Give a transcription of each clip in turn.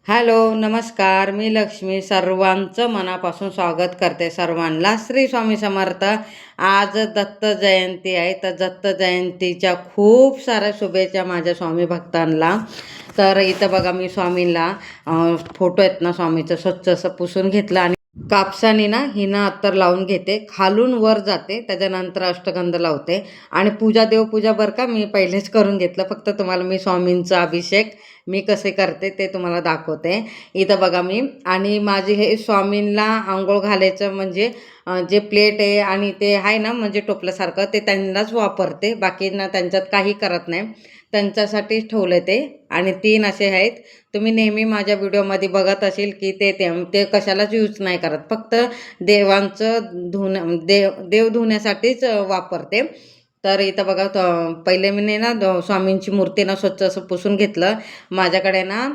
Hello, नमस्कार. मी लक्ष्मी सर्वांचं मनापासून स्वागत करते. सर्वांना श्री स्वामी समर्थ. आज दत्त जयंती आहे, तर दत्त जयंतीच्या खूप साऱ्या शुभेच्छा माझ्या स्वामी भक्तांना. तर इथं बघा, मी स्वामींना फोटो आहेत ना स्वामीचं स्वच्छ असं पुसून घेतलं आणि कापसाने ना हिना अत्तर लावून घेते, खालून वर जाते, त्याच्यानंतर अष्टगंध लावते आणि पूजा देवपूजा बरं का मी पहिलेच करून घेतलं. फक्त तुम्हाला मी स्वामींचा अभिषेक मी कसे करते ते तुम्हाला दाखवते. इथं बघा मी आणि माझे हे स्वामींना आंघोळ घालायचं म्हणजे जे प्लेट आहे आणि ते आहे ना म्हणजे टोपल्यासारखं ते त्यांनाच वापरते, बाकींना त्यांच्यात काही करत नाही. त्यांच्यासाठीच ठेवलं ते आणि 3 असे आहेत. तुम्ही नेहमी माझ्या व्हिडिओमध्ये बघत असेल की ते ते ते कशालाच यूज नाही करत, फक्त देवांचं देव धुण्यासाठीच वापरते. तर इथं बघा पहिले मी ना स्वामींची मूर्ती ना स्वच्छ असं पुसून घेतलं. माझ्याकडे ना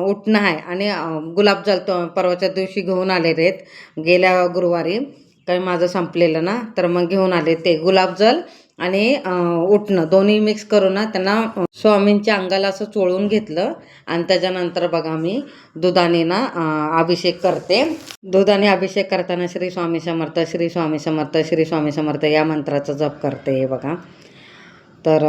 उटणं आहे आणि गुलाबजल परवाच्या दिवशी घेऊन आलेले आहेत गेल्या गुरुवारी, काही माझं संपलेलं ना, तर मग घेऊन आले ते गुलाबजल आणि उटणं दोन्ही मिक्स करून ना त्यांना स्वामींच्या अंगाला असं चोळून घेतलं आणि त्याच्यानंतर बघा मी दुधाने ना अभिषेक करते. दुधाने अभिषेक करताना श्री स्वामी समर्थ, श्री स्वामी समर्थ, श्री स्वामी समर्थ या मंत्राचा जप करते. हे बघा, तर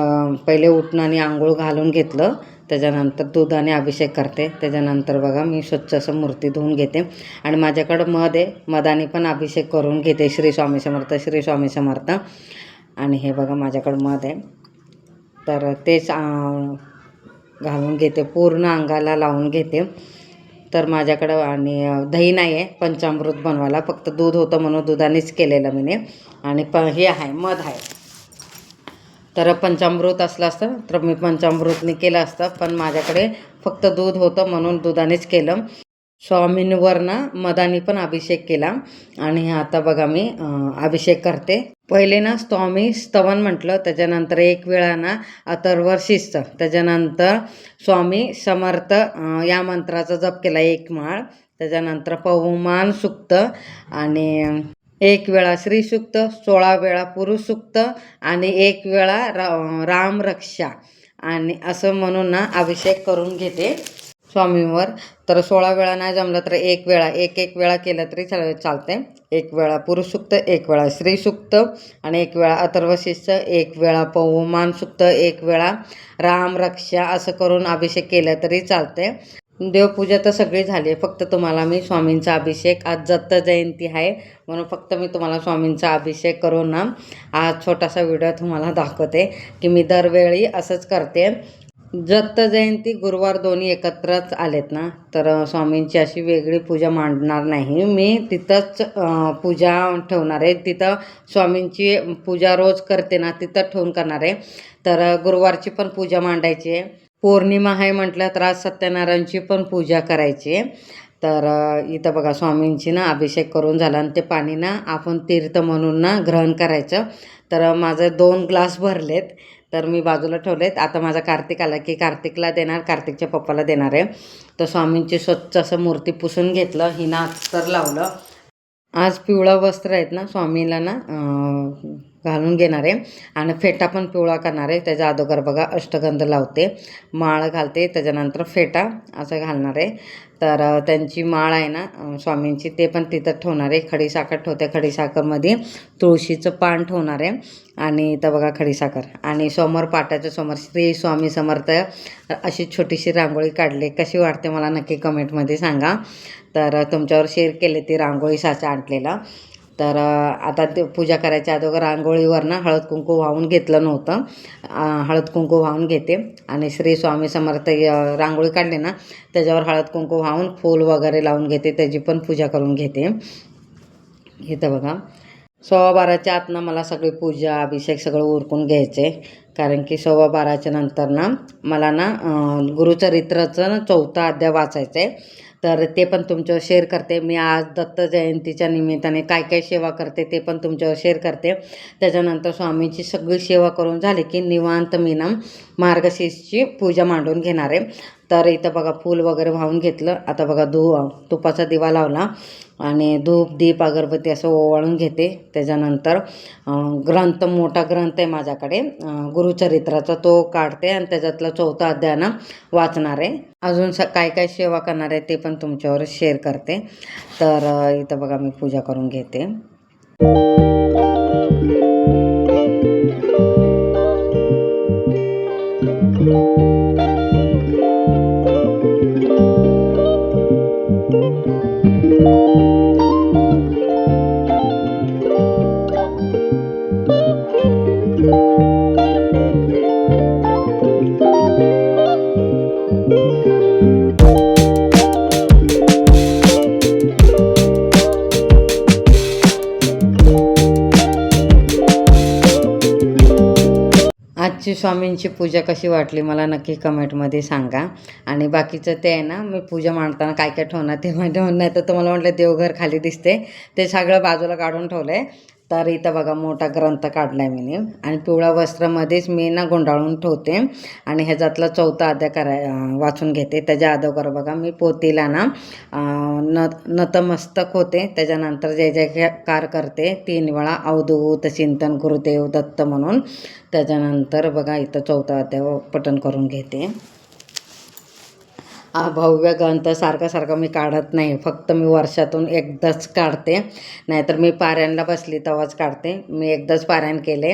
पहिले उटणाने आंघोळ घालून घेतलं, त्याच्यानंतर दुधाने अभिषेक करते. त्याच्यानंतर बघा मी स्वच्छ असं मूर्ती धुवून घेते आणि माझ्याकडं मध आहे, मधाने पण अभिषेक करून घेते. श्री स्वामी समर्थ, श्री स्वामी समर्थ. आणि हे बघा माझ्याकडं मध आहे, तर तेच घालून घेते, पूर्ण अंगाला लावून घेते. तर माझ्याकडं आणि दही नाही आहे पंचामृत बनवायला, फक्त दूध होतं म्हणून दुधानेच केलेलं मी आणि हे आहे मध आहे. तर पंचामृत असलं असतं तर मी पंचामृतने केलं असतं, पण माझ्याकडे फक्त दूध होतं म्हणून दुधानेच केलं. स्वामींवर ना मधाने पण अभिषेक केला आणि आता बघा मी अभिषेक करते. पहिले ना स्वामी स्तवन म्हटलं, त्याच्यानंतर एक वेळा ना अथर्व शीर्ष, त्याच्यानंतर स्वामी समर्थ या मंत्राचा जप केला 1 माळ, त्याच्यानंतर पवमान सुक्त आणि 1 वेळा श्री सुक्त, 16 वेळा पुरुष सुक्त आणि 1 वेळा राम रक्षा आणि असं म्हणून ना अभिषेक करून घेते स्वामींवर. तर 16 वेळा नाही जमलं तर 1 वेळा, एक वेळा केलं तरी चालते. 1 वेळा पुरुष सुक्त, 1 वेळा श्री सुक्त आणि 1 वेळा अथर्व शीर्ष, 1 वेळा पवमान सुक्त, 1 वेळा राम रक्षा असं करून अभिषेक केलं तरी चालते. देवपूजा तर सगळी झाली आहे, फक्त तुम्हाला मी स्वामींचा अभिषेक, आज दत्त जयंती आहे म्हणून फक्त मी तुम्हाला स्वामींचा अभिषेक करून ना आज छोटासा व्हिडिओ तुम्हाला दाखवते की मी दरवेळी असंच करते. दत्त जयंती गुरुवार दोन्ही एकत्रच आलेत ना, तर स्वामींची अशी वेगळी पूजा मांडणार नाही मी, तिथंच पूजा ठेवणार आहे. तिथं स्वामींची पूजा रोज करते ना तिथं ठेवून करणार आहे. तर गुरुवारची पण पूजा मांडायची आहे, पौर्णिमा आहे म्हटलं तर आज सत्यनारायणची पण पूजा करायची आहे. तर इथं बघा स्वामींची ना अभिषेक करून झाला आणि ते पाणी ना आपण तीर्थ म्हणून ना ग्रहण करायचं. तर माझं 2 ग्लास भरलेत, तर मी बाजूला ठेवलेत. आता माझा कार्तिक आला की कार्तिकला देणार, कार्तिकच्या पप्पाला देणार आहे. तर स्वामींची स्वच्छ असं मूर्ती पुसून घेतलं, हिना अत्तर लावलं. आज पिवळं वस्त्र आहेत ना स्वामीला ना घालून घेणार आहे आणि फेटा पण पिवळा करणार आहे. त्याच्या अगोदर बघा अष्टगंध लावते, माळ घालते, त्याच्यानंतर फेटा असं घालणार आहे. तर त्यांची माळ आहे ना स्वामींची, ते पण तिथं ठेवणार आहे. खडीसाखर ठेवते, खडीसाखरमध्ये तुळशीचं पान ठेवणार आहे आणि इथं बघा खडीसाखर आणि समोर पाटाच्या समोर श्री स्वामी समर्थ अशी छोटीशी रांगोळी काढली. कशी वाटते मला नक्की कमेंटमध्ये सांगा. तर तुमच्यावर शेअर केले ती रांगोळी साचा आणलेला. तर आता ते पूजा करायच्या अगोदर रांगोळीवर ना हळद कुंकू वाहून घेतलं नव्हतं, हळद कुंकू वाहून घेते आणि श्री स्वामी समर्थ रांगोळी काढली ना त्याच्यावर हळद कुंकू वाहून फूल वगैरे लावून घेते, त्याची पण पूजा करून घेते. इथं बघा 12:15च्या आतनं मला सगळी पूजा अभिषेक सगळं उरकून घ्यायचे, कारण की 12:15च्या नंतर ना मला ना गुरुचरित्राचं ना 4था अध्याय वाचायचं आहे. तर ते पण तुमच्यावर शेअर करते. मी आज दत्त जयंतीच्या निमित्ताने काय काय सेवा करते ते पण तुमच्यावर शेअर करते. त्याच्यानंतर स्वामींची सगळी सेवा करून झाली की निवांत मी ना मार्गशीर्षची पूजा मांडून घेणार आहे. तर इथं बघा फूल वगैरे वाहून घेतलं. आता बघा तुपाचा दिवा लावला आणि धूप दीप अगरबत्ती असं ओवाळून घेते. त्याच्यानंतर ग्रंथ, मोठा ग्रंथ आहे माझ्याकडे गुरुचरित्राचा तो काढते आणि त्याच्यातला 4था अध्याय ना वाचणार आहे. अजून काय काय सेवा करणार आहे ते पण तुमच्यावर शेअर करते. तर इथं बघा मी पूजा करून घेते. आजची स्वामींची पूजा कशी वाटली मला नक्की कमेंटमध्ये सांगा. आणि बाकीचं ते आहे ना, मी पूजा मांडताना काय काय ठेवणार ते माझ्या म्हणणं तर तुम्हाला म्हटलं देवघर खाली दिसते ते सगळं बाजूला काढून ठेवलं आहे. तर इथं बघा मोठा ग्रंथ काढला आहे मी आणि पिवळ्या वस्त्रामध्येच मी ना गुंडाळून ठेवते आणि ह्याच्यातला 4था अध्याय वाचून घेते. त्याच्या अगोदर बघा मी पोथीला ना नतमस्तक होते. त्याच्यानंतर जय जयकार करते 3 वेळा अवधूत चिंतन गुरुदेव दत्त म्हणून. त्याच्यानंतर बघा इथं 4था अध्याय पठण करून घेते. भव्य ग्रंथ सारखं मी काढत नाही, फक्त मी वर्षातून एकदाच काढते. नाहीतर मी पारायणला बसली तेव्हाच काढते. मी एकदाच पारायण केले,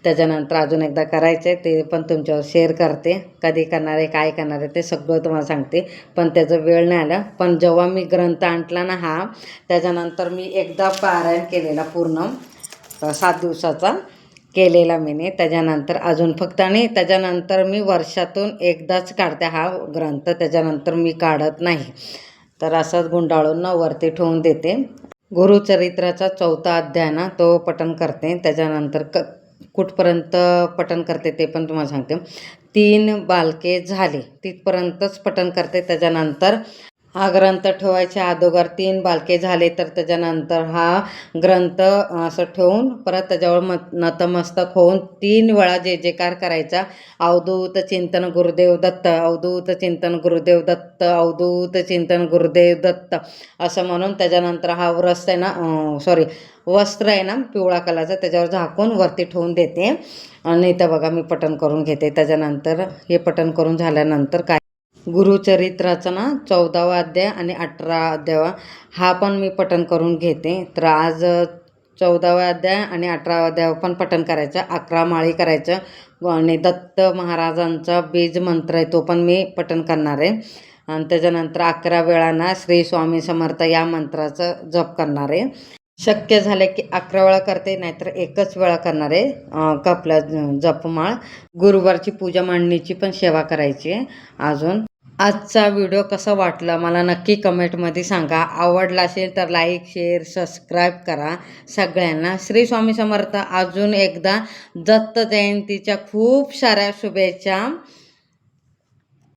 त्याच्यानंतर अजून एकदा करायचे ते पण तुमच्यावर शेअर करते. कधी करणार आहे काय करणार आहे ते सगळं तुम्हाला सांगते, पण त्याचं वेळ नाही आला. पण जेव्हा मी ग्रंथ आणला ना हा, त्याच्यानंतर मी एकदा पारायण केलेला पूर्ण 7 दिवसाचा केलेला मीने. त्याच्यानंतर अजून फक्त आणि त्याच्यानंतर मी वर्षातून एकदाच काढते हा ग्रंथ, त्याच्यानंतर मी काढत नाही. तर असंच गुंडाळून ना वरती ठेवून देते. गुरुचरित्राचा 4था अध्याय ना तो पठण करते. त्याच्यानंतर कुठपर्यंत पठण करते ते पण तुम्हाला सांगते. 3 बालके झाले तिथपर्यंतच पठण करते. त्याच्यानंतर हा ग्रंथ ठेवायच्या अगोदर 3 बालके झाले तर त्याच्यानंतर हा ग्रंथ असं ठेवून परत त्याच्यावर नतमस्तक होऊन 3 वेळा जय जयकार करायचा. अवधूत चिंतन गुरुदेव दत्त, अवधूत चिंतन गुरुदेव दत्त, अवधूत चिंतन गुरुदेव दत्त असं म्हणून त्याच्यानंतर हा वस्त्र आहे ना वस्त्र आहे ना पिवळा कलरचं त्याच्यावर झाकून वरती ठेवून देते. आणि इथं बघा मी पठण करून घेते. त्याच्यानंतर हे पठण करून झाल्यानंतर काय गुरुचरित्राचा ना 14वा अध्याय आणि 18वा अध्याय हा पण मी पठण करून घेते. तर आज 14वा अध्याय आणि 18वा अध्याय पण पठण करायचं. 11 माळी करायचं आणि दत्त महाराजांचा बीज मंत्र आहे तो पण मी पठण करणार आहे. आणि त्याच्यानंतर 11 वेळा ना श्री स्वामी समर्थ या मंत्राचं जप करणार आहे. शक्य झालं की 11 वेळा करते, नाहीतर एकच वेळा करणार आहे आपला जपमाळ. गुरुवारची पूजा मांडणीची पण सेवा करायची आहे. अजून आजचा व्हिडिओ कसा वाटला मला नक्की कमेंटमध्ये सांगा. आवडला असेल तर लाईक शेअर सबस्क्राईब करा. सगळ्यांना श्री स्वामी समर्थ. अजून एकदा दत्त जयंतीच्या खूप साऱ्या शुभेच्छा.